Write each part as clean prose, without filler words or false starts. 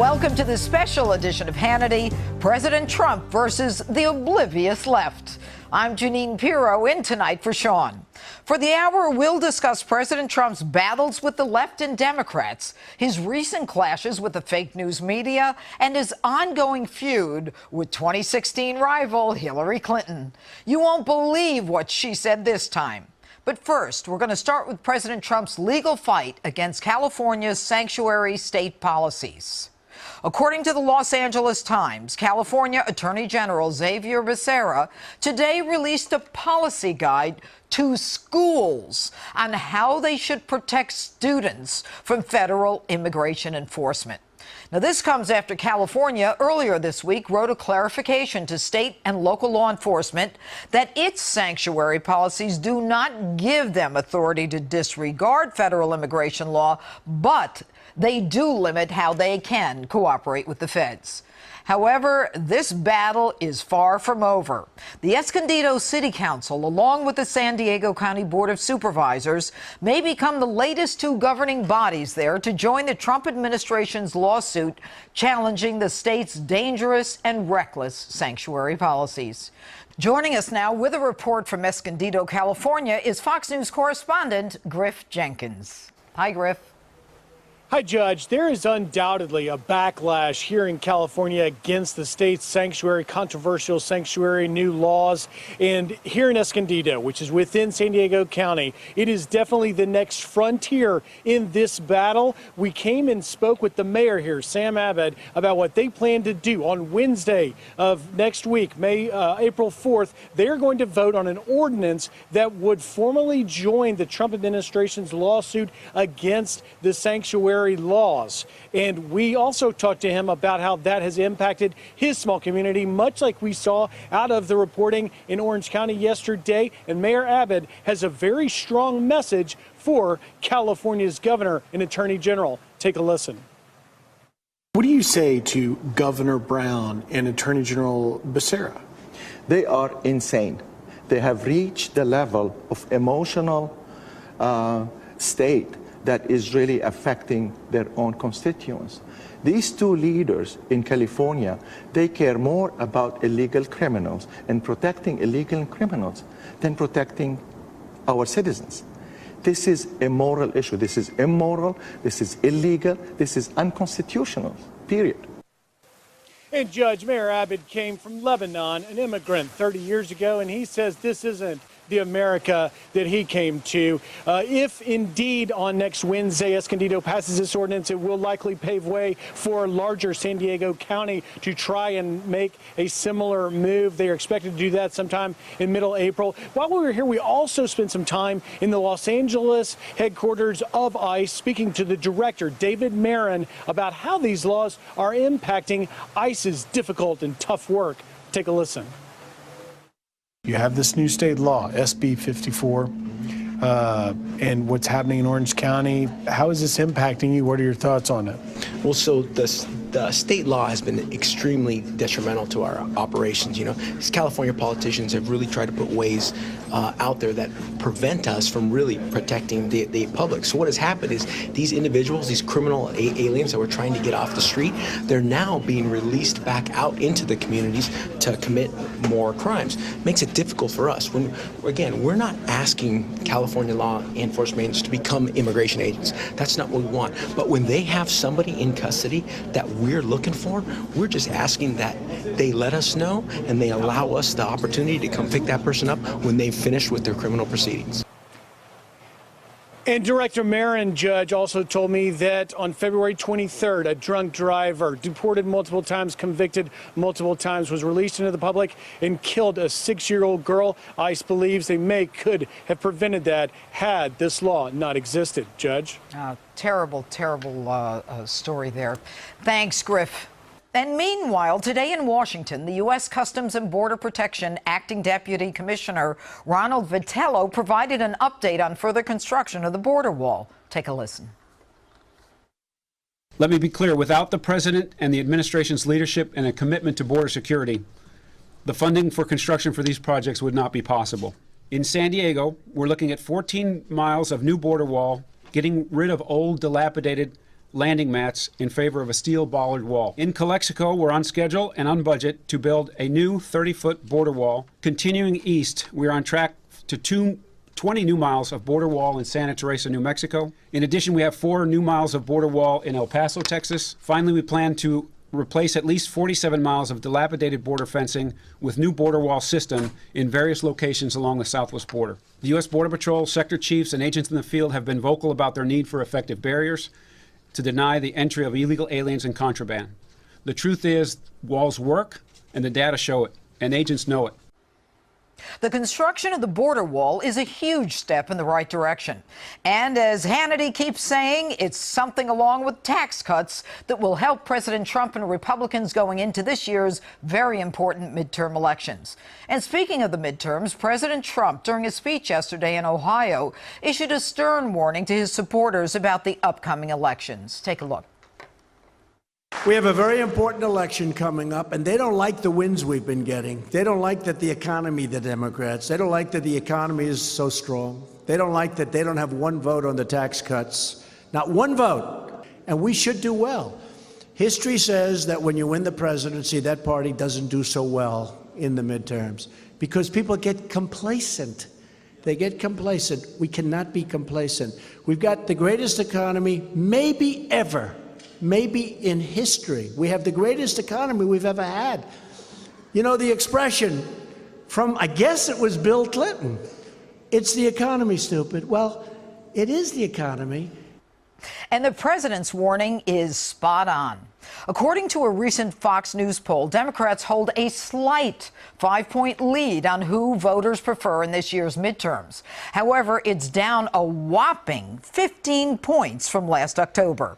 Welcome to this special edition of Hannity, President Trump versus the oblivious left. I'm Janine Pirro, in tonight for Sean. For the hour, we'll discuss President Trump's battles with the left and Democrats, his recent clashes with the fake news media, and his ongoing feud with 2016 rival Hillary Clinton. You won't believe what she said this time. But first, we're going to start with President Trump's legal fight against California's sanctuary state policies. According to the Los Angeles Times, California Attorney General Xavier Becerra today released a policy guide to schools on how they should protect students from federal immigration enforcement. Now, this comes after California earlier this week wrote a clarification to state and local law enforcement that its sanctuary policies do not give them authority to disregard federal immigration law, but they do limit how they can cooperate with the feds. However, this battle is far from over. The Escondido City Council, along with the San Diego County Board of Supervisors, may become the latest two governing bodies there to join the Trump administration's lawsuit challenging the state's dangerous and reckless sanctuary policies. Joining us now with a report from Escondido, California, is Fox News correspondent Griff Jenkins. Hi, Griff. Hi, Judge. There is undoubtedly a backlash here in California against the state's controversial sanctuary new laws. And here in Escondido, which is within San Diego County, it is definitely the next frontier in this battle. We came and spoke with the mayor here, Sam Abed, about what they plan to do on Wednesday of next week, April 4th. They're going to vote on an ordinance that would formally join the Trump administration's lawsuit against the sanctuary laws. And we also talked to him about how that has impacted his small community, much like we saw out of the reporting in Orange County yesterday. And Mayor Abed has a very strong message for California's governor and attorney general. Take a listen. What do you say to Governor Brown and Attorney General Becerra? They are insane. They have reached the level of emotional state that is really affecting their own constituents. These two leaders in California, they care more about illegal criminals and protecting illegal criminals than protecting our citizens. This is a moral issue. This is immoral. This is illegal. This is unconstitutional, period. And Judge, Mayor Abed came from Lebanon, an immigrant 30 years ago, and he says this isn't the America that he came to. If indeed on next Wednesday Escondido passes this ordinance, it will likely pave way for larger San Diego County to try and make a similar move. They are expected to do that sometime in middle April. While we were here, we also spent some time in the Los Angeles headquarters of ICE speaking to the director, David Marin, about how these laws are impacting ICE's difficult and tough work. Take a listen. You have this new state law, SB 54, and what's happening in Orange County. How is this impacting you? What are your thoughts on it? Well, so the state law has been extremely detrimental to our operations. You know, these California politicians have really tried to put ways out there that prevent us from really protecting the public. So what has happened is these individuals, these criminal aliens that were trying to get off the street, they're now being released back out into the communities to commit more crimes. Makes it difficult for us. When, again, we're not asking California law enforcement agents to become immigration agents. That's not what we want. But when they have somebody in custody that we're looking for, we're just asking that they let us know and they allow us the opportunity to come pick that person up when they've finished with their criminal proceedings. And Director Marin, Judge, also told me that on February 23rd, a drunk driver, deported multiple times, convicted multiple times, was released into the public and killed a 6-year-old girl. ICE believes they could have prevented that had this law not existed. Judge? Terrible story there. Thanks, Griff. And meanwhile, today in Washington, the U.S. Customs and Border Protection Acting Deputy Commissioner Ronald Vitello provided an update on further construction of the border wall. Take a listen. Let me be clear, without the president and the administration's leadership and a commitment to border security, the funding for construction for these projects would not be possible. In San Diego, we're looking at 14 miles of new border wall, getting rid of old, dilapidated landing mats in favor of a steel bollard wall. In Calexico, we're on schedule and on budget to build a new 30-foot border wall. Continuing east, we're on track to 20 new miles of border wall in Santa Teresa, New Mexico. In addition, we have 4 new miles of border wall in El Paso, Texas. Finally, we plan to replace at least 47 miles of dilapidated border fencing with new border wall system in various locations along the southwest border. The U.S. Border Patrol, sector chiefs, and agents in the field have been vocal about their need for effective barriers to deny the entry of illegal aliens and contraband. The truth is, walls work, and the data show it, and agents know it. The construction of the border wall is a huge step in the right direction. And as Hannity keeps saying, it's something along with tax cuts that will help President Trump and Republicans going into this year's very important midterm elections. And speaking of the midterms, President Trump, during his speech yesterday in Ohio, issued a stern warning to his supporters about the upcoming elections. Take a look. We have a very important election coming up, and they don't like the wins we've been getting. They don't like that the economy, the Democrats, they don't like that the economy is so strong. They don't like that they don't have one vote on the tax cuts. Not one vote. And we should do well. History says that when you win the presidency, that party doesn't do so well in the midterms because people get complacent. They get complacent. We cannot be complacent. We've got the greatest economy maybe ever. Maybe in history. We have the greatest economy we've ever had. You know, the expression from, I guess it was Bill Clinton, it's the economy, stupid. Well, it is the economy. And the president's warning is spot on. According to a recent Fox News poll, Democrats hold a slight 5-point lead on who voters prefer in this year's midterms. However, it's down a whopping 15 points from last October.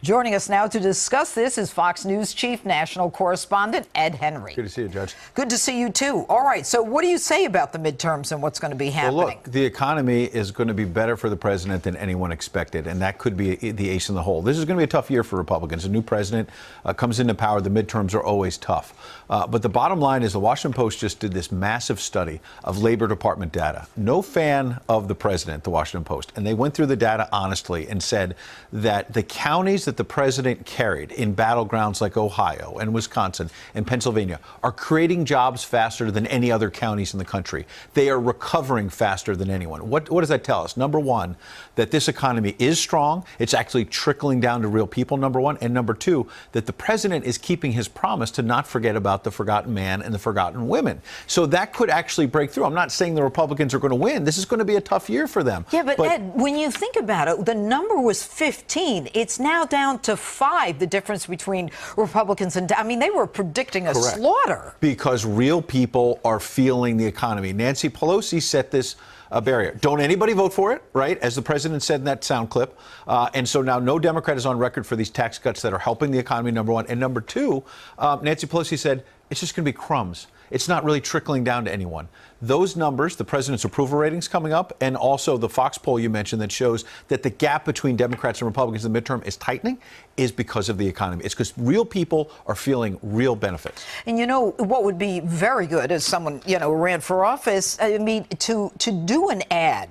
Joining us now to discuss this is Fox News chief national correspondent Ed Henry. Good to see you, Judge. Good to see you, too. All right. So what do you say about the midterms and what's going to be happening? Well, look, the economy is going to be better for the president than anyone expected, and that could be the ace in the hole. This is going to be a tough year for Republicans. A new president comes into power. The midterms are always tough. But the bottom line is the Washington Post just did this massive study of Labor Department data. No fan of the president, the Washington Post. And they went through the data honestly and said that the counties that the president carried in battlegrounds like Ohio and Wisconsin and Pennsylvania are creating jobs faster than any other counties in the country. They are recovering faster than anyone. What does that tell us? Number one, that this economy is strong. It's actually trickling down to real people, number one. And number two, that the president is keeping his promise to not forget about the forgotten man and the forgotten women. So that could actually break through. I'm not saying the Republicans are going to win. This is going to be a tough year for them. Yeah, but Ed, when you think about it, the number was 15. It's now down to 5, the difference between Republicans and, I mean, they were predicting a Correct. slaughter. Because real people are feeling the economy. Nancy Pelosi set this barrier. Don't anybody vote for it, right? As the president said in that sound clip. And so now no Democrat is on record for these tax cuts that are helping the economy, number one. And number two, Nancy Pelosi said it's just going to be crumbs. It's not really trickling down to anyone. Those numbers, the president's approval ratings coming up, and also the Fox poll you mentioned that shows that the gap between Democrats and Republicans in the midterm is tightening, is because of the economy. It's because real people are feeling real benefits. And you know what would be very good as someone, you know, ran for office, I mean, to do an ad.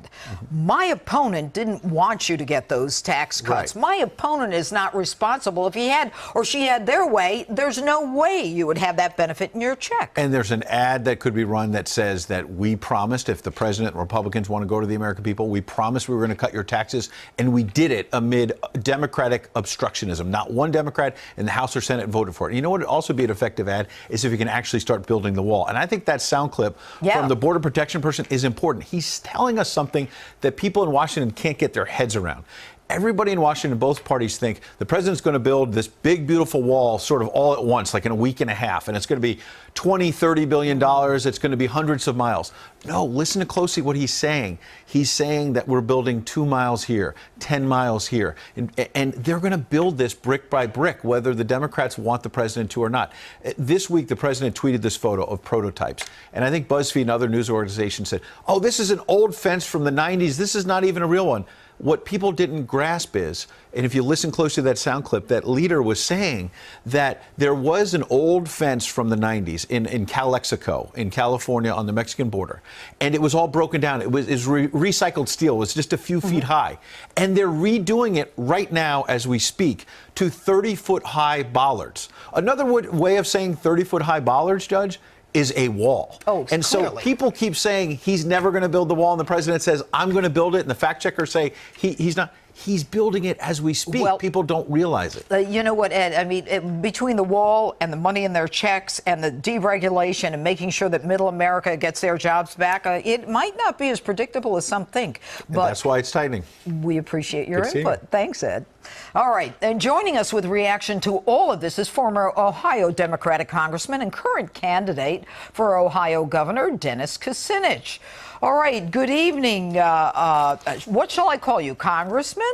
My opponent didn't want you to get those tax cuts. Right. My opponent is not responsible. If he had or she had their way, there's no way you would have that benefit in your check. And there's an ad that could be run that says that we promised, if the president and Republicans want to go to the American people, we promised we were going to cut your taxes, and we did it amid Democratic obstructionism. Not one Democrat in the House or Senate voted for it. And you know what would also be an effective ad is if you can actually start building the wall. And I think that sound clip from the border protection person is important. He's telling us something that people in Washington can't get their heads around. Everybody in Washington, both parties, think the president's going to build this big, beautiful wall sort of all at once, like in a week and a half. And it's going to be $20-30 billion. It's going to be hundreds of miles. No, listen to closely what he's saying. He's saying that we're building 2 miles here, 10 miles here. And they're going to build this brick by brick, whether the Democrats want the president to or not. This week, the president tweeted this photo of prototypes. And I think BuzzFeed and other news organizations said, oh, this is an old fence from the 90s. This is not even a real one. what people didn't grasp is, and if you listen closely to that sound clip, that leader was saying that there was an old fence from the 90s in Calexico, in California, on the Mexican border, and it was all broken down. It was recycled steel. It was just a few feet high. And they're redoing it right now as we speak to 30-foot high bollards. Another way of saying 30-foot high bollards, Judge, is a wall. Oh, and so clearly. people keep saying he's never going to build the wall, and the president says, I'm going to build it, and the fact checkers say he's not. He's building it as we speak. Well, people don't realize it. You know what, Ed? I mean, between the wall and the money in their checks and the deregulation and making sure that middle America gets their jobs back, it might not be as predictable as some think. But And that's why it's tightening. We appreciate your Good seeing input. you. Thanks, Ed. All right. And joining us with reaction to all of this is former Ohio Democratic Congressman and current candidate for Ohio Governor Dennis Kucinich. All right. Good evening. What shall I call you? Congressman?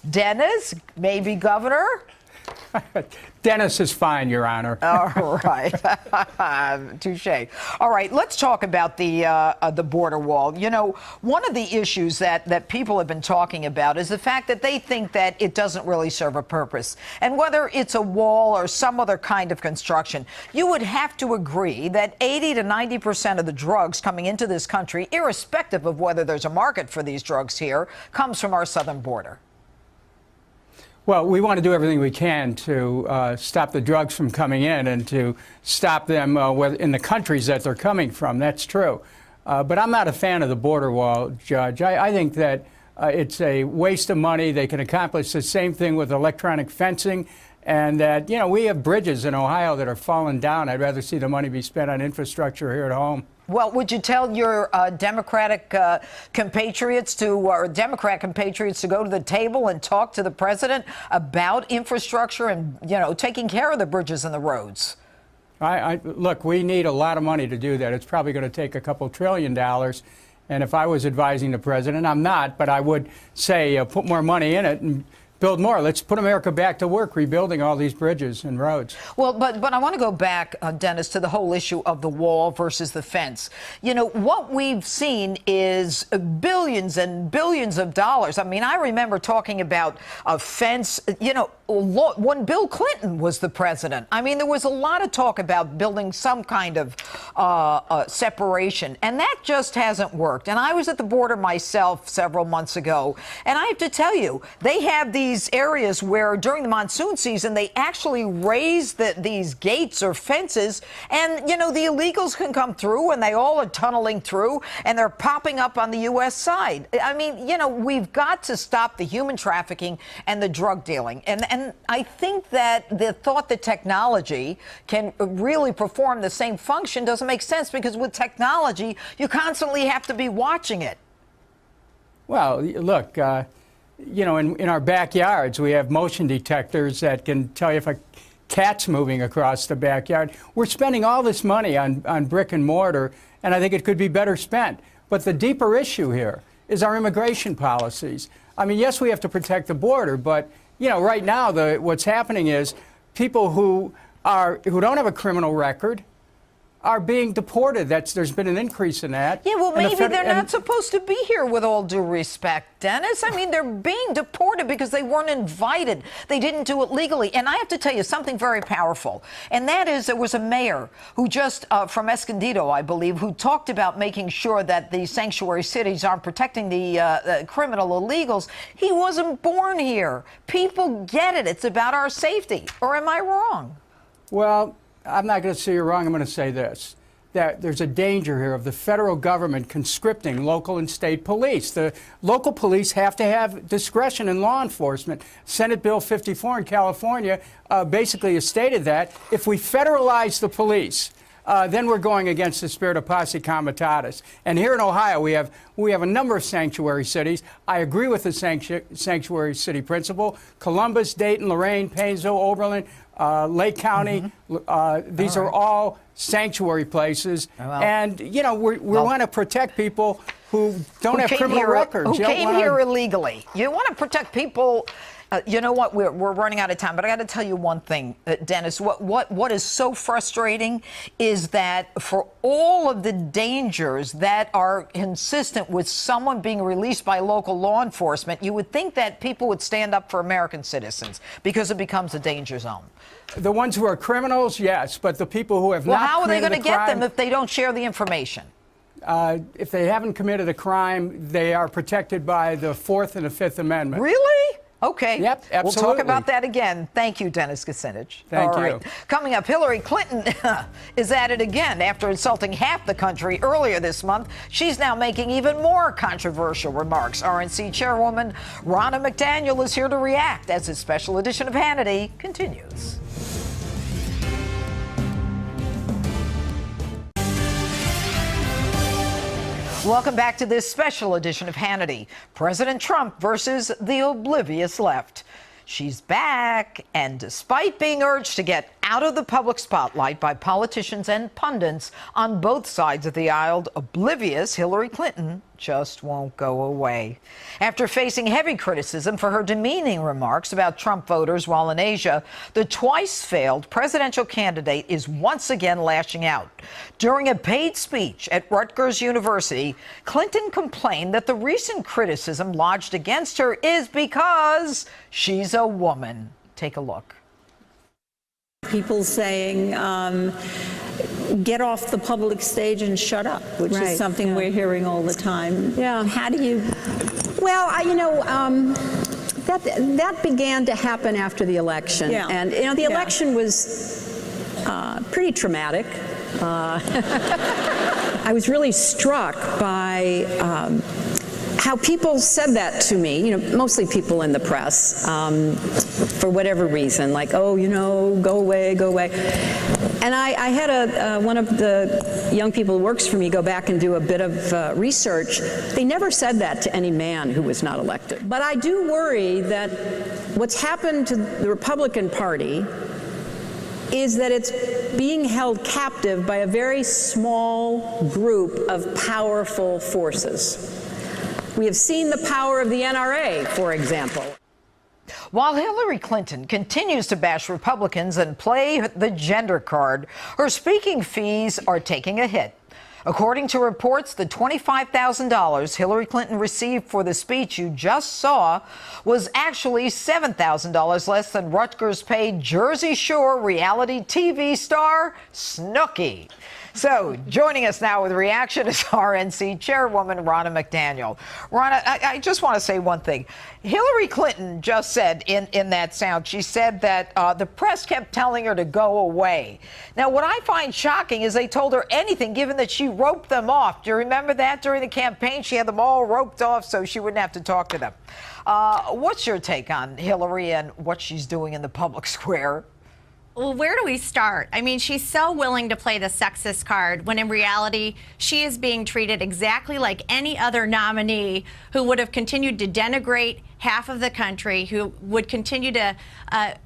Dennis? Maybe Governor? Dennis is fine, Your Honor. All right. Touche. All right. Let's talk about the border wall. You know, one of the issues that people have been talking about is the fact that they think that it doesn't really serve a purpose. And whether it's a wall or some other kind of construction, you would have to agree that 80 to 90% of the drugs coming into this country, irrespective of whether there's a market for these drugs here, comes from our southern border. Well, we want to do everything we can to stop the drugs from coming in and to stop them in the countries that they're coming from. That's true. But I'm not a fan of the border wall, Judge. I think that it's a waste of money. They can accomplish the same thing with electronic fencing. And that, you know, we have bridges in Ohio that are falling down. I'd rather see the money be spent on infrastructure here at home. Well, would you tell your Democratic compatriots or Democrat compatriots to go to the table and talk to the president about infrastructure and, you know, taking care of the bridges and the roads? Look, we need a lot of money to do that. It's probably going to take a couple $1 trillion. And if I was advising the president, I'm not, but I would say put more money in it and build more. Let's put America back to work rebuilding all these bridges and roads. Well, but I want to go back, Dennis, to the whole issue of the wall versus the fence. You know, what we've seen is billions and billions of dollars. I mean, I remember talking about a fence, you know, when Bill Clinton was the president. I mean, there was a lot of talk about building some kind of separation, and that just hasn't worked. And I was at the border myself several months ago, and I have to tell you, they have these areas where during the monsoon season, they actually raise these gates or fences, and, you know, the illegals can come through, and they all are tunneling through, and they're popping up on the U.S. side. I mean, you know, we've got to stop the human trafficking and the drug dealing. And I think that the thought that technology can really perform the same function doesn't make sense, because with technology, you constantly have to be watching it. Well, look, you know, in our backyards, we have motion detectors that can tell you if a cat's moving across the backyard. We're spending all this money on brick and mortar, and I think it could be better spent. But the deeper issue here is our immigration policies. I mean, yes, we have to protect the border, but, you know, right now what's happening is people who don't have a criminal record are being deported. There's been an increase in that. Yeah, well, maybe they're not supposed to be here, with all due respect, Dennis. I mean, they're being deported because they weren't invited. They didn't do it legally. And I have to tell you something very powerful, and that is there was a mayor who just, from Escondido, I believe, who talked about making sure that the sanctuary cities aren't protecting the criminal illegals. He wasn't born here. People get it. It's about our safety. Or am I wrong? Well, I'm not going to say you're wrong. I'm going to say this, that there's a danger here of the federal government conscripting local and state police. The local police have to have discretion in law enforcement. Senate Bill 54 in California basically has stated that if we federalize the police, then we're going against the spirit of posse comitatus. And here in Ohio, we have a number of sanctuary cities. I agree with the sanctuary city principle. Columbus, Dayton, Lorain, Painesville, Oberlin, Lake County, these are all sanctuary places. Well, and, you know, we want to protect people who don't have criminal records. Who came here illegally. You want to protect people. You know what? We're running out of time, but I got to tell you one thing, Dennis. What is so frustrating is that for all of the dangers that are consistent with someone being released by local law enforcement, you would think that people would stand up for American citizens because it becomes a danger zone. The ones who are criminals, yes, but the people who have not how are they committed going to a crime, get them if they don't share the information? If they haven't committed a crime, they are protected by the Fourth and the Fifth Amendment. Really? Okay. Yep, absolutely. We'll talk about that again. Thank you, Dennis Kucinich. Thank All you. right. Coming up, Hillary Clinton is at it again. After insulting half the country earlier this month, she's now making even more controversial remarks. RNC Chairwoman Ronna McDaniel is here to react as this special edition of Hannity continues. Welcome back to this special edition of Hannity. President Trump versus the oblivious left. She's back, and despite being urged to get out of the public spotlight by politicians and pundits on both sides of the aisle, oblivious Hillary Clinton just won't go away. After facing heavy criticism for her demeaning remarks about Trump voters while in Asia, the twice-failed presidential candidate is once again lashing out. During a paid speech at Rutgers University, Clinton complained that the recent criticism lodged against her is because she's a woman. Take a look. People saying, get off the public stage and shut up, which is something we're hearing all the time. Yeah. How do you... Well, that began to happen after the election. Yeah. And, the election was pretty traumatic. I was really struck by how people said that to me, mostly people in the press, for whatever reason, like, oh, go away, go away. And I had one of the young people who works for me go back and do a bit of research. They never said that to any man who was not elected. But I do worry that what's happened to the Republican Party is that it's being held captive by a very small group of powerful forces. We have seen the power of the NRA, for example. While Hillary Clinton continues to bash Republicans and play the gender card, her speaking fees are taking a hit. According to reports, the $25,000 Hillary Clinton received for the speech you just saw was actually $7,000 less than Rutgers paid Jersey Shore reality TV star Snooki. So, joining us now with reaction is RNC Chairwoman Ronna McDaniel. Ronna, I just want to say one thing. Hillary Clinton just said in that sound, she said that the press kept telling her to go away. Now, what I find shocking is they told her anything, given that she roped them off. Do you remember that during the campaign? She had them all roped off so she wouldn't have to talk to them. What's your take on Hillary and what she's doing in the public square? Well, where do we start? I mean, she's so willing to play the sexist card when in reality, she is being treated exactly like any other nominee who would have continued to denigrate half of the country, who would continue to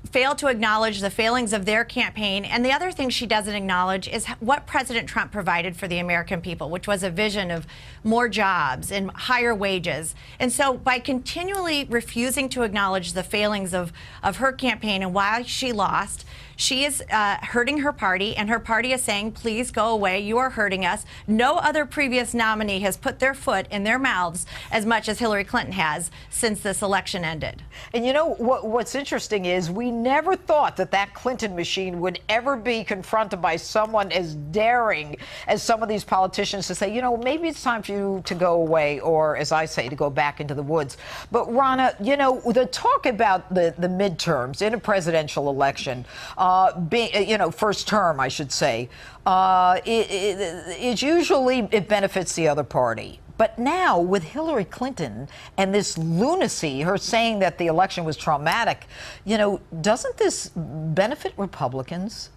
fail to acknowledge the failings of their campaign. And the other thing she doesn't acknowledge is what President Trump provided for the American people, which was a vision of more jobs and higher wages. And so by continually refusing to acknowledge the failings of her campaign and why she lost, she is hurting her party, and her party is saying, please go away, you are hurting us. No other previous nominee has put their foot in their mouths as much as Hillary Clinton has since this election ended. And what's interesting is we never thought that Clinton machine would ever be confronted by someone as daring as some of these politicians to say, maybe it's time for you to go away, or as I say, to go back into the woods. But Ronna, the talk about the midterms in a presidential election, being, first term, I should say, it usually benefits the other party. But now with Hillary Clinton and this lunacy, her saying that the election was traumatic, doesn't this benefit Republicans?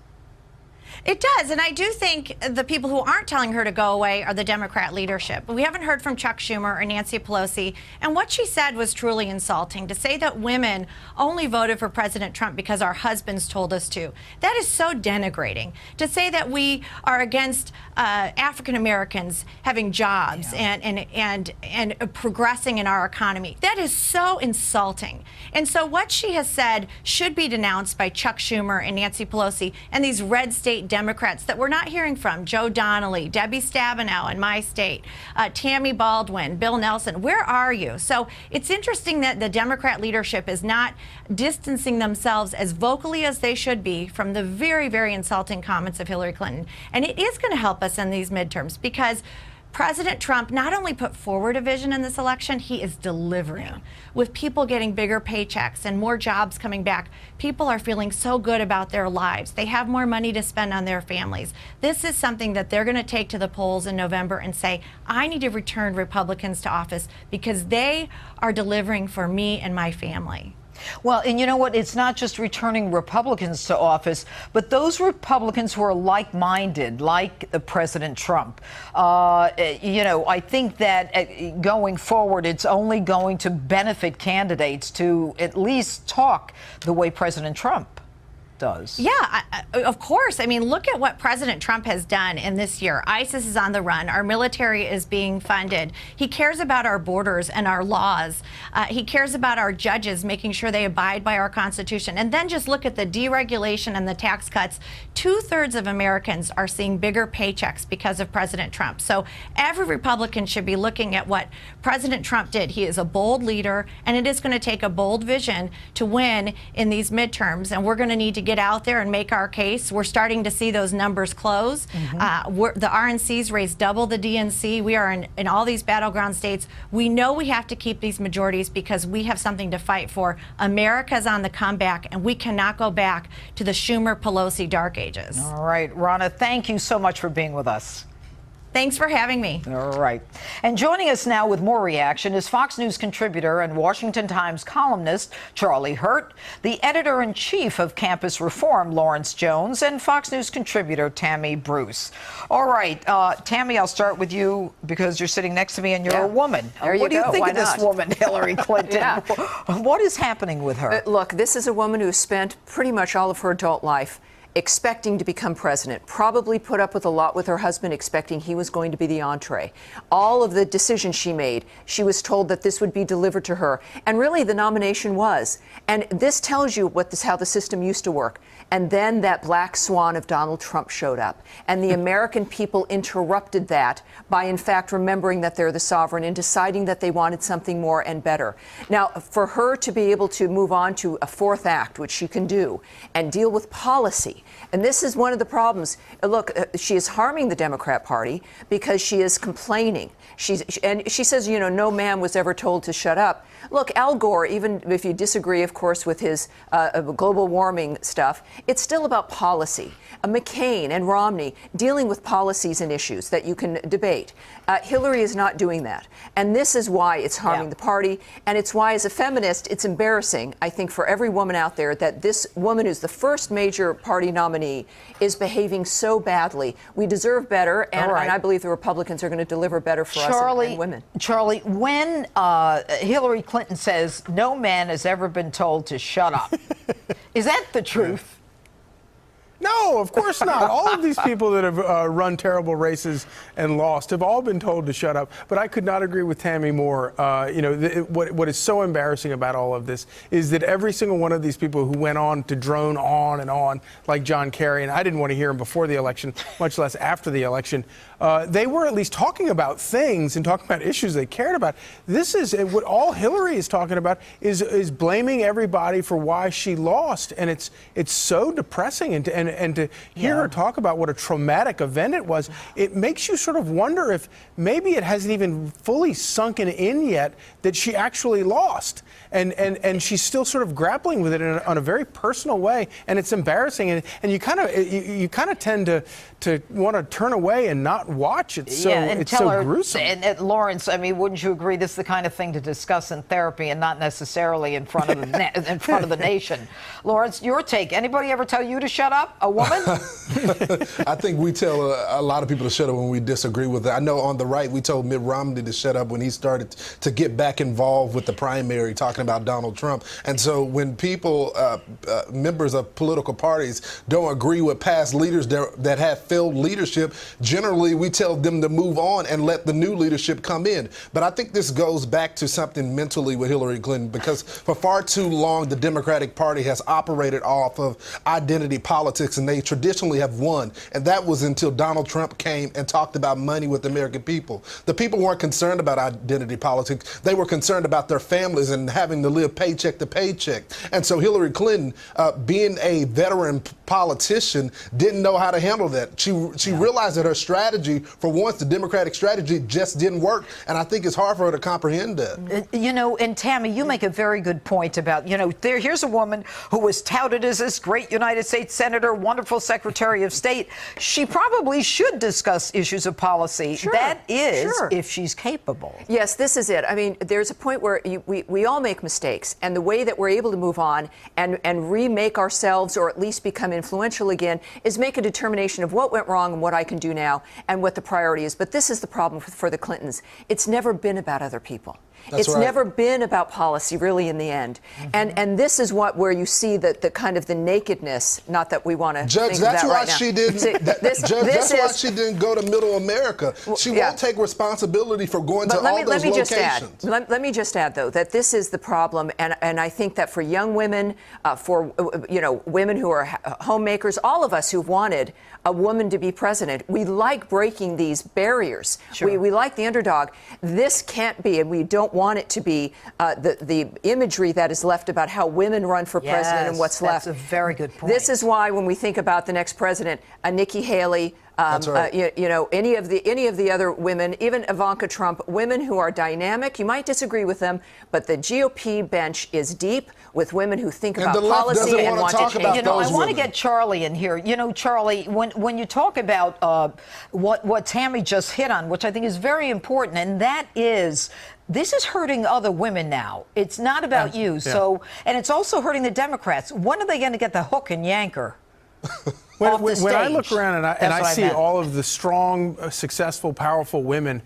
It does, and I do think the people who aren't telling her to go away are the Democrat leadership. We haven't heard from Chuck Schumer or Nancy Pelosi, and what she said was truly insulting. To say that women only voted for President Trump because our husbands told us to, that is so denigrating. To say that we are against African Americans having jobs and progressing in our economy, that is so insulting. And so what she has said should be denounced by Chuck Schumer and Nancy Pelosi and these red state Democrats that we're not hearing from. Joe Donnelly, Debbie Stabenow in my state, Tammy Baldwin, Bill Nelson. Where are you? So it's interesting that the Democrat leadership is not distancing themselves as vocally as they should be from the very, very insulting comments of Hillary Clinton. And it is going to help us in these midterms because President Trump not only put forward a vision in this election, he is delivering. With people getting bigger paychecks and more jobs coming back, people are feeling so good about their lives. They have more money to spend on their families. This is something that they're going to take to the polls in November and say, I need to return Republicans to office because they are delivering for me and my family. Well, and you know what? It's not just returning Republicans to office, but those Republicans who are like-minded, like President Trump. I think that going forward, it's only going to benefit candidates to at least talk the way President Trump does. Yeah, of course. I mean, look at what President Trump has done in this year. ISIS is on the run. Our military is being funded. He cares about our borders and our laws. He cares about our judges, making sure they abide by our Constitution. And then just look at the deregulation and the tax cuts. 2/3 of Americans are seeing bigger paychecks because of President Trump. So every Republican should be looking at what President Trump did. He is a bold leader, and it is going to take a bold vision to win in these midterms. And we're going to need to get out there and make our case. We're starting to see those numbers close. The RNC's raised double the DNC. We are in all these battleground states. We know we have to keep these majorities because we have something to fight for. America's on the comeback, and we cannot go back to the Schumer-Pelosi dark ages. All right, Ronna, thank you so much for being with us. Thanks for having me. All right. And joining us now with more reaction is Fox News contributor and Washington Times columnist Charlie Hurt, the editor-in-chief of Campus Reform, Lawrence Jones, and Fox News contributor Tammy Bruce. All right, Tammy, I'll start with you because you're sitting next to me and you're a woman. What do you think of this woman, Hillary Clinton? What is happening with her? Look, this is a woman who spent pretty much all of her adult life expecting to become president, probably put up with a lot with her husband, expecting he was going to be the entree. All of the decisions she made, she was told that this would be delivered to her. And really, the nomination was. And this tells you how the system used to work. And then that black swan of Donald Trump showed up. And the American people interrupted that by, in fact, remembering that they're the sovereign and deciding that they wanted something more and better. Now, for her to be able to move on to a fourth act, which she can do, and deal with policy, and this is one of the problems. Look, she is harming the Democrat Party because she is complaining. And she says, no man was ever told to shut up. Look, Al Gore, even if you disagree, of course, with his global warming stuff, it's still about policy. McCain and Romney dealing with policies and issues that you can debate. Hillary is not doing that. And this is why it's harming the party. And it's why, as a feminist, it's embarrassing, I think, for every woman out there that this woman who's the first major party nominee is behaving so badly. We deserve better. And I believe the Republicans are going to deliver better for us and women. Charlie, when Hillary Clinton says no man has ever been told to shut up, is that the truth? No, of course not. All of these people that have run terrible races and lost have all been told to shut up. But I could not agree with Tammy more. What is so embarrassing about all of this is that every single one of these people who went on to drone on and on, like John Kerry, and I didn't want to hear him before the election, much less after the election, they were at least talking about things and talking about issues they cared about. This is what all Hillary is talking about is blaming everybody for why she lost, and it's so depressing. And to hear her talk about what a traumatic event it was, it makes you sort of wonder if maybe it hasn't even fully sunken in yet that she actually lost. And she's still sort of grappling with it on a very personal way, and it's embarrassing. And you kind of tend to want to turn away and not not watch. It's so, and it's tell so her, gruesome. And Lawrence, I mean, wouldn't you agree this is the kind of thing to discuss in therapy and not necessarily in front of the in front of the nation? Lawrence, your take. Anybody ever tell you to shut up? A woman? I think we tell a lot of people to shut up when we disagree with it. I know on the right, we told Mitt Romney to shut up when he started to get back involved with the primary, talking about Donald Trump. And so when people, members of political parties, don't agree with past leaders that have failed leadership, generally we tell them to move on and let the new leadership come in. But I think this goes back to something mentally with Hillary Clinton, because for far too long the Democratic Party has operated off of identity politics, and they traditionally have won. And that was until Donald Trump came and talked about money with the American people. The people weren't concerned about identity politics. They were concerned about their families and having to live paycheck to paycheck. And so Hillary Clinton, being a veteran politician, didn't know how to handle that. She realized that her strategy, for once, the Democratic strategy, just didn't work. And I think it's hard for her to comprehend that. You know, and Tammy, you make a very good point about, you know, here's a woman who was touted as this great United States Senator, wonderful Secretary of State. She probably should discuss issues of policy. Sure. That is, Sure. if she's capable. Yes, this is it. I mean, there's a point where we all make mistakes, and the way that we're able to move on and remake ourselves, or at least become influential again, is make a determination of what went wrong and what I can do now and what the priority is. But this is the problem for the Clintons. It's never been about other people. That's it's right. never been about policy, really, in the end. And this is where you see the kind of the nakedness. Not that we want to Judge, think that's of that why right now. she didn't. See, Judge, that's why she didn't go to Middle America. She yeah. won't take responsibility for going to all those let me locations. Let me just add, though, that this is the problem, and I think that for young women, for women who are homemakers, all of us who've wanted a woman to be president, we like breaking these barriers. Sure. We like the underdog. This can't be, and we don't want it to be, the imagery that is left about how women run for president and what's left. That's a very good point. This is why when we think about the next president, Nikki Haley, That's right. any of the other women, even Ivanka Trump, women who are dynamic. You might disagree with them, but the GOP bench is deep with women who think about policy and want to change. You know, I want to get Charlie in here. You know, Charlie, when you talk about what Tammy just hit on, which I think is very important, and that is, this is hurting other women now. It's not about you. Yeah. So, and it's also hurting the Democrats. When are they going to get the hook and yank her? When I look around and I see meant. all of the strong, successful, powerful women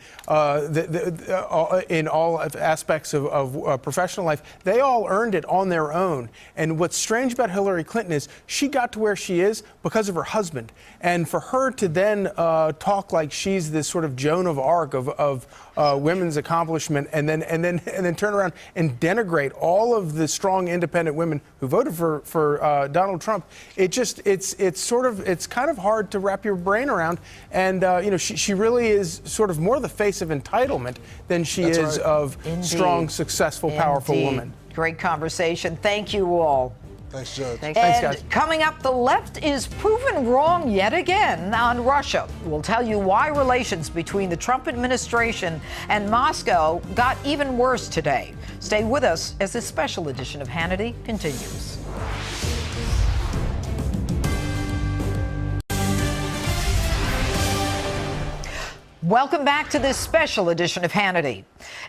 in all aspects of professional life, they all earned it on their own. And what's strange about Hillary Clinton is she got to where she is because of her husband. And for her to then talk like she's this sort of Joan of Arc of women's accomplishment, and then turn around and denigrate all of the strong, independent women who voted for Donald Trump, it's kind of hard to wrap your brain around. And she really is sort of more the face of entitlement than she is right. of strong, successful, powerful woman. Great conversation. Thank you all. Thanks, Judge. Thanks, guys. Coming up, the left is proven wrong yet again on Russia. We'll tell you why relations between the Trump administration and Moscow got even worse today. Stay with us as this special edition of Hannity continues. Welcome back to this special edition of Hannity.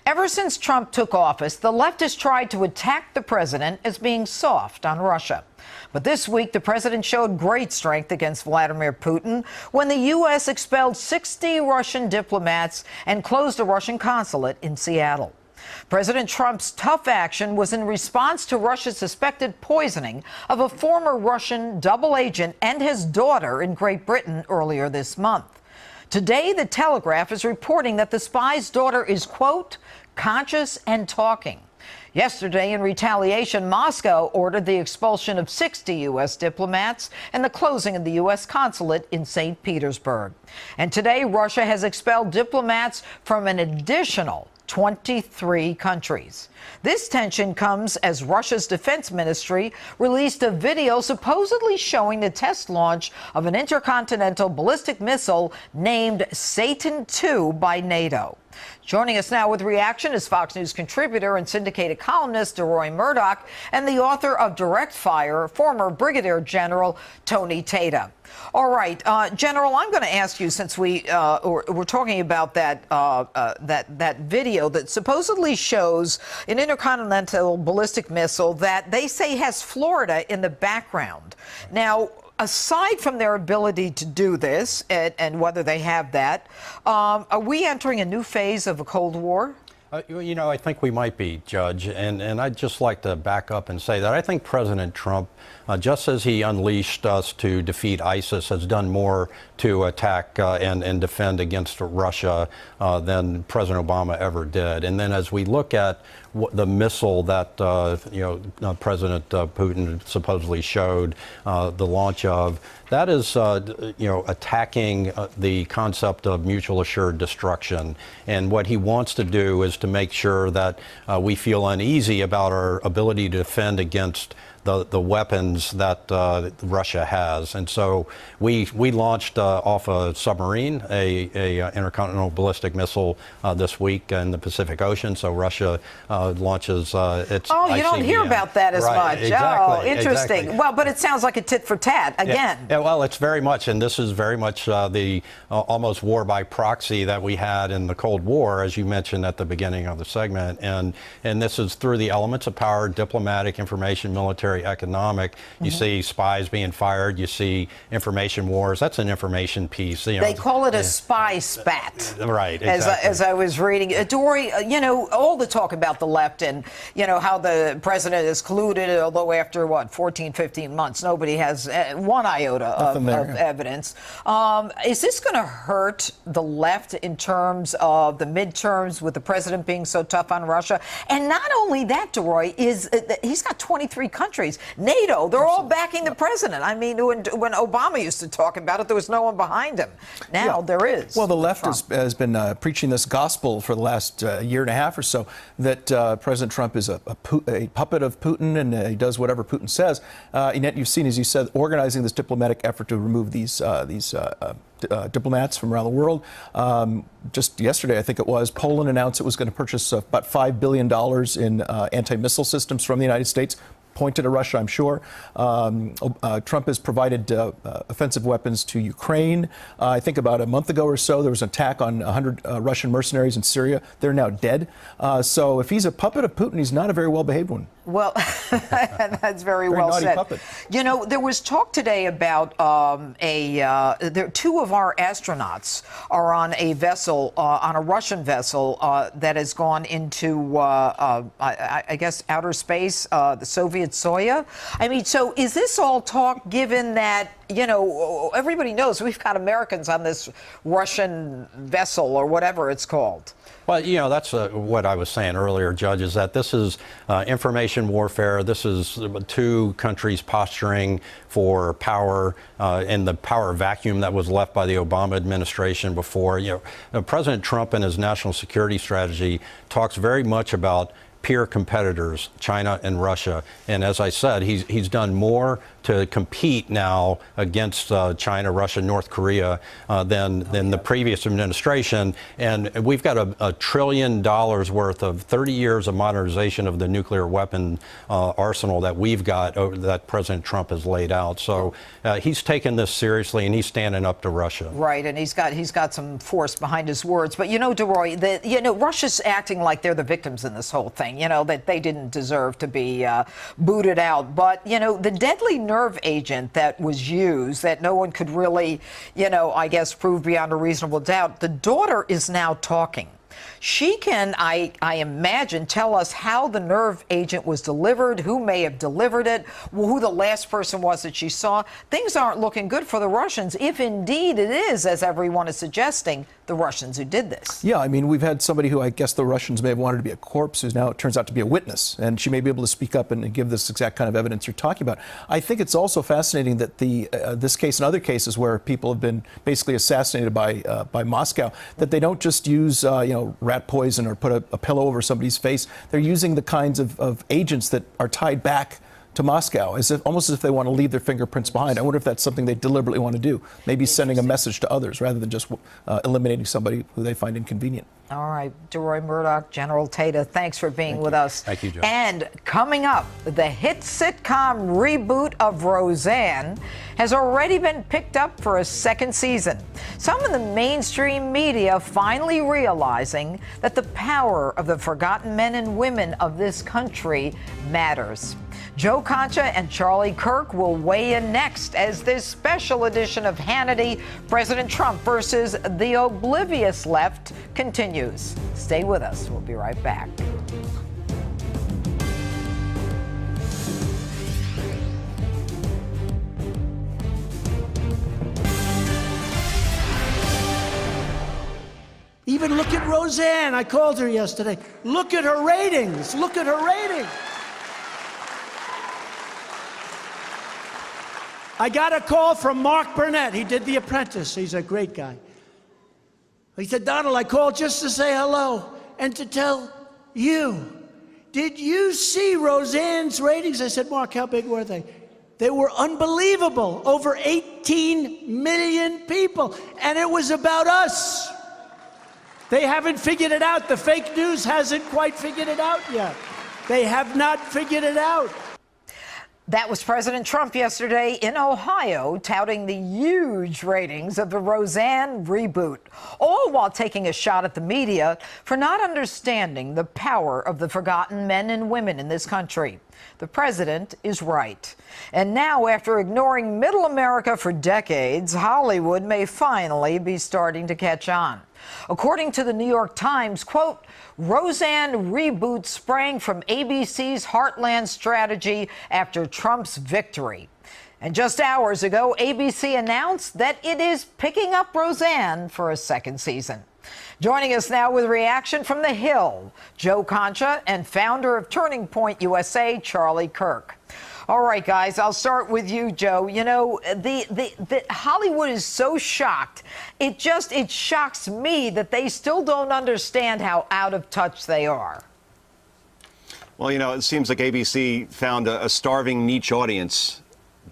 Ever since Trump took office, the left has tried to attack the president as being soft on Russia. But this week, the president showed great strength against Vladimir Putin when the U.S. expelled 60 Russian diplomats and closed a Russian consulate in Seattle. President Trump's tough action was in response to Russia's suspected poisoning of a former Russian double agent and his daughter in Great Britain earlier this month. Today, The Telegraph is reporting that the spy's daughter is, quote, conscious and talking. Yesterday, in retaliation, Moscow ordered the expulsion of 60 U.S. diplomats and the closing of the U.S. consulate in St. Petersburg. And today, Russia has expelled diplomats from an additional 23 countries. This tension comes as Russia's defense ministry released a video supposedly showing the test launch of an intercontinental ballistic missile named Satan II by NATO. Joining us now with reaction is Fox News contributor and syndicated columnist DeRoy Murdoch and the author of Direct Fire, former Brigadier General Tony Tata. All right, General, I'm going to ask you, since we're talking about that video that supposedly shows an intercontinental ballistic missile that they say has Florida in the background. Now, aside from their ability to do this and whether they have that, are we entering a new phase of a Cold War? You know, I think we might be, Judge, and I'd just like to back up and say that I think President Trump, just as he unleashed us to defeat ISIS, has done more to attack and defend against Russia than President Obama ever did. And then as we look at the missile that President Putin supposedly showed the launch of, that is attacking the concept of mutual assured destruction. And what he wants to do is to make sure that we feel uneasy about our ability to defend against the weapons that Russia has. And so we launched off a submarine a intercontinental ballistic missile this week in the Pacific Ocean. So Russia launches its Oh, you don't hear about that as much. Exactly, oh, interesting. Exactly. Well, but it sounds like a tit for tat again. Yeah, well, it's very much, and this is very much the almost war by proxy that we had in the Cold War, as you mentioned at the beginning of the segment. And this is through the elements of power: diplomatic, information, military, economic. You see spies being fired. You see information wars. That's an information piece. They call it a spy spat. Right. Exactly. As I was reading, Dory, all the talk about the left and how the president is colluded, although after 14, 15 months, nobody has one iota of evidence. Is this going to hurt the left in terms of the midterms with the president being so tough on Russia? And not only that, Dory, he's got 23 countries. NATO, they're all backing the president. I mean, when Obama used to talk about it, there was no one behind him. Now there is. Well, the left has been preaching this gospel for the last year and a half or so, that President Trump is a puppet of Putin and he does whatever Putin says. And yet you've seen, as you said, organizing this diplomatic effort to remove these diplomats from around the world. Just yesterday, I think it was, Poland announced it was going to purchase about $5 billion in anti-missile systems from the United States. Pointed to Russia, I'm sure. Trump has provided offensive weapons to Ukraine. I think about a month ago or so, there was an attack on 100 Russian mercenaries in Syria. They're now dead. So if he's a puppet of Putin, he's not a very well-behaved one. Well, that's very well said. Puppet. There was talk today about two of our astronauts are on a vessel, on a Russian vessel that has gone into, I guess, outer space, the Soviet Soyuz. I mean, so is this all talk given that, everybody knows we've got Americans on this Russian vessel or whatever it's called? Well, that's what I was saying earlier, Judge, is that this is information warfare. This is two countries posturing for power in the power vacuum that was left by the Obama administration before. President Trump and his national security strategy talks very much about peer competitors, China and Russia. And as I said, he's done more to compete now against China, Russia, North Korea than the previous administration. And we've got a $1 trillion worth of 30 years of modernization of the nuclear weapon arsenal that we've got, that President Trump has laid out. So he's taken this seriously, and he's standing up to Russia. Right, and he's got some force behind his words. But DeRoy, Russia's acting like they're the victims in this whole thing. That they didn't deserve to be booted out. But the deadly nerve agent that was used, that no one could really, I guess, prove beyond a reasonable doubt, the daughter is now talking. She can, I imagine, tell us how the nerve agent was delivered, who may have delivered it, who the last person was that she saw. Things aren't looking good for the Russians, if indeed it is, as everyone is suggesting, the Russians who did this. Yeah, I mean, we've had somebody who I guess the Russians may have wanted to be a corpse, who's now it turns out to be a witness, and she may be able to speak up and give this exact kind of evidence you're talking about. I think it's also fascinating that this case and other cases where people have been basically assassinated by Moscow, that they don't just use rat poison or put a pillow over somebody's face. They're using the kinds of agents that are tied back to Moscow, almost as if they want to leave their fingerprints behind. I wonder if that's something they deliberately want to do, maybe sending a message to others rather than just eliminating somebody who they find inconvenient. All right, DeRoy Murdoch, General Tata, thanks for being with us. Thank you, Joe. And coming up, the hit sitcom reboot of Roseanne has already been picked up for a second season. Some in the mainstream media finally realizing that the power of the forgotten men and women of this country matters. Joe Concha and Charlie Kirk will weigh in next as this special edition of Hannity, President Trump versus the oblivious left, continues. Stay with us. We'll be right back. Even look at Roseanne. I called her yesterday. Look at her ratings. Look at her ratings. I got a call from Mark Burnett. He did The Apprentice. He's a great guy. He said, Donald, I called just to say hello and to tell you. Did you see Roseanne's ratings? I said, Mark, how big were they? They were unbelievable. Over 18 million people. And it was about us. They haven't figured it out. The fake news hasn't quite figured it out yet. They have not figured it out. That was President Trump yesterday in Ohio touting the huge ratings of the Roseanne reboot, all while taking a shot at the media for not understanding the power of the forgotten men and women in this country. The president is right. And now, after ignoring middle America for decades, Hollywood may finally be starting to catch on. According to the New York Times, quote, Roseanne reboot sprang from ABC's Heartland strategy after Trump's victory. And just hours ago, ABC announced that it is picking up Roseanne for a second season. Joining us now with reaction from the Hill, Joe Concha and founder of Turning Point USA, Charlie Kirk. All right, guys, I'll start with you, Joe. You know, the Hollywood is so shocked. It shocks me that they still don't understand how out of touch they are. Well, you know, it seems like ABC found a starving niche audience,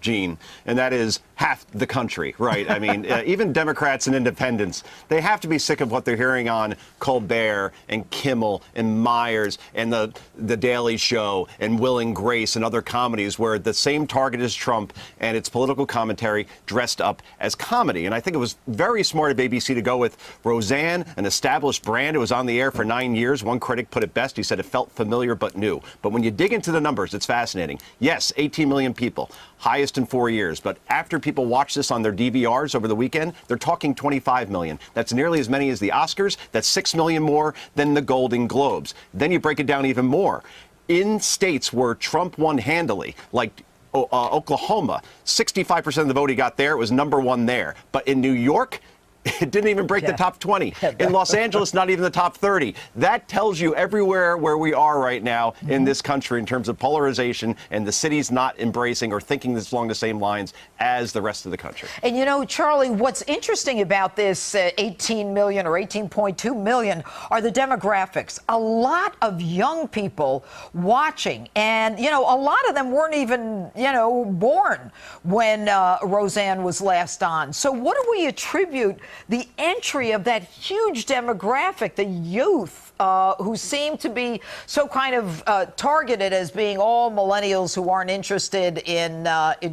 Gene, and that is half the country, right? I mean, even Democrats and independents, they have to be sick of what they're hearing on Colbert and Kimmel and Myers and the Daily Show and Will and Grace and other comedies where the same target is Trump and its political commentary dressed up as comedy. And I think it was very smart of ABC to go with Roseanne, an established brand. It was on the air for 9 years. One critic put it best. He said it felt familiar but new. But when you dig into the numbers, it's fascinating. Yes, 18 million people, highest in 4 years. But after people watch this on their DVRs over the weekend, they're talking 25 million. That's nearly as many as the Oscars. That's 6 million more than the Golden Globes. Then you break it down even more. In states where Trump won handily, like Oklahoma, 65% of the vote he got there, it was #1 there. But in New York, it didn't even break the top 20. In Los Angeles, not even the top 30. That tells you everywhere where we are right now in this country in terms of polarization and the city's not embracing or thinking this along the same lines as the rest of the country. And you know, Charlie, what's interesting about this 18 million or 18.2 million are the demographics. A lot of young people watching, and, you know, a lot of them weren't even, you know, born when Roseanne was last on. So what do we attribute the entry of that huge demographic, the youth, who seem to be so kind of targeted as being all millennials who aren't interested in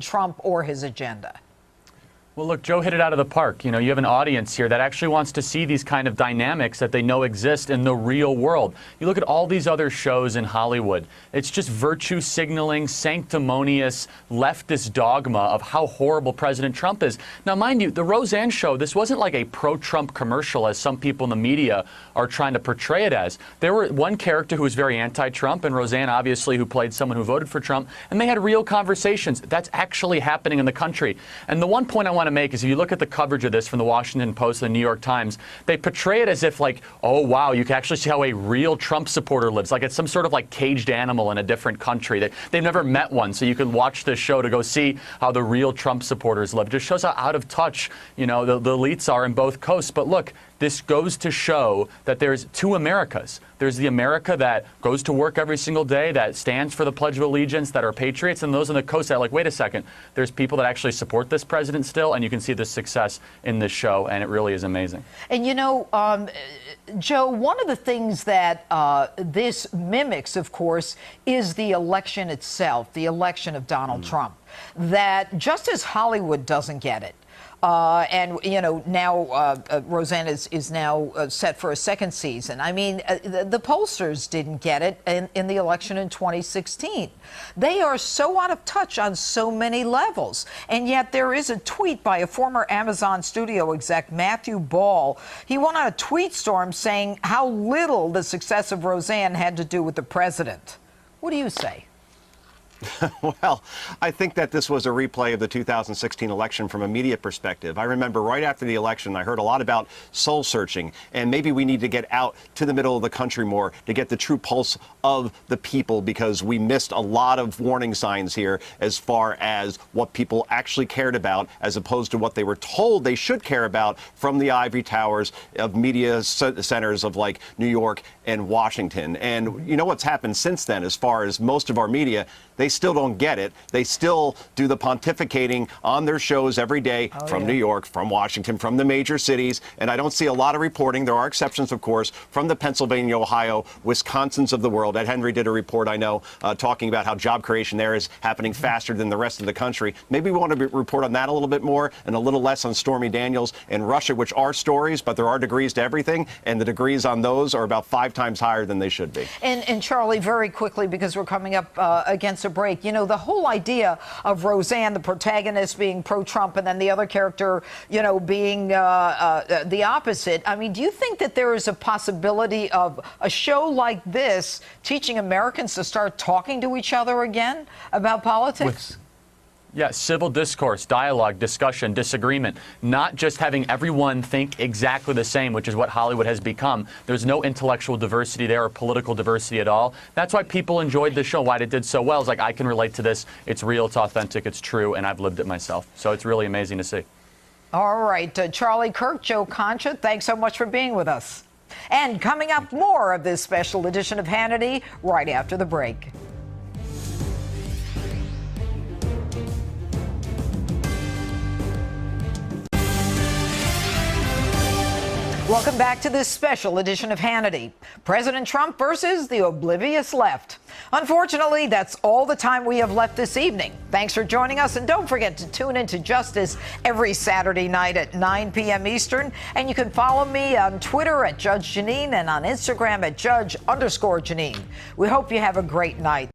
Trump or his agenda? Well, look, Joe hit it out of the park. You know, you have an audience here that actually wants to see these kind of dynamics that they know exist in the real world. You look at all these other shows in Hollywood. It's just virtue signaling, sanctimonious, leftist dogma of how horrible President Trump is. Now, mind you, the Roseanne show, this wasn't like a pro-Trump commercial as some people in the media are trying to portray it as. There were one character who was very anti-Trump, and Roseanne, obviously, who played someone who voted for Trump, and they had real conversations. That's actually happening in the country. And the one point I want want to make is if you look at the coverage of this from the Washington Post and the New York Times, they portray it as if like, oh, wow, you can actually see how a real Trump supporter lives. Like it's some sort of like caged animal in a different country. They've never met one. So you can watch this show to go see how the real Trump supporters live. It just shows how out of touch, the elites are in both coasts. But look, this goes to show that there's two Americas. There's the America that goes to work every single day, that stands for the Pledge of Allegiance, that are patriots, and those on the coast that are like, wait a second, there's people that actually support this president still, and you can see the success in this show, and it really is amazing. And Joe, one of the things that this mimics, of course, is the election itself, the election of Donald Trump, that just as Hollywood doesn't get it, and, now Roseanne is now set for a second season. I mean, the pollsters didn't get it in the election in 2016. They are so out of touch on so many levels. And yet there is a tweet by a former Amazon studio exec, Matthew Ball. He went on a tweet storm saying how little the success of Roseanne had to do with the president. What do you say? Well, I think that this was a replay of the 2016 election from a media perspective. I remember right after the election, I heard a lot about soul searching, and maybe we need to get out to the middle of the country more to get the true pulse of the people, because we missed a lot of warning signs here as far as what people actually cared about, as opposed to what they were told they should care about from the ivory towers of media centers of like New York and Washington. And you know what's happened since then, as far as most of our media, they still don't get it. They still do the pontificating on their shows every day from New York, from Washington, from the major cities. And I don't see a lot of reporting. There are exceptions, of course, from the Pennsylvania, Ohio, Wisconsins of the world. Ed Henry did a report, I know, talking about how job creation there is happening faster than the rest of the country. Maybe we want to report on that a little bit more and a little less on Stormy Daniels and Russia, which are stories, but there are degrees to everything. And the degrees on those are about 5 times higher than they should be. And Charlie, very quickly, because we're coming up against a break, the whole idea of Roseanne, the protagonist, being pro-Trump, and then the other character, being the opposite. I mean, do you think that there is a possibility of a show like this teaching Americans to start talking to each other again about politics? Yeah, civil discourse, dialogue, discussion, disagreement, not just having everyone think exactly the same, which is what Hollywood has become. There's no intellectual diversity there or political diversity at all. That's why people enjoyed the show, why it did so well. It's like, I can relate to this. It's real, it's authentic, it's true, and I've lived it myself. So it's really amazing to see. All right, Charlie Kirk, Joe Concha, thanks so much for being with us. And coming up, more of this special edition of Hannity right after the break. Welcome back to this special edition of Hannity. President Trump versus the oblivious left. Unfortunately, that's all the time we have left this evening. Thanks for joining us, and don't forget to tune into Justice every Saturday night at 9 p.m. Eastern. And you can follow me on Twitter at Judge Janine and on Instagram at Judge_Janine. We hope you have a great night.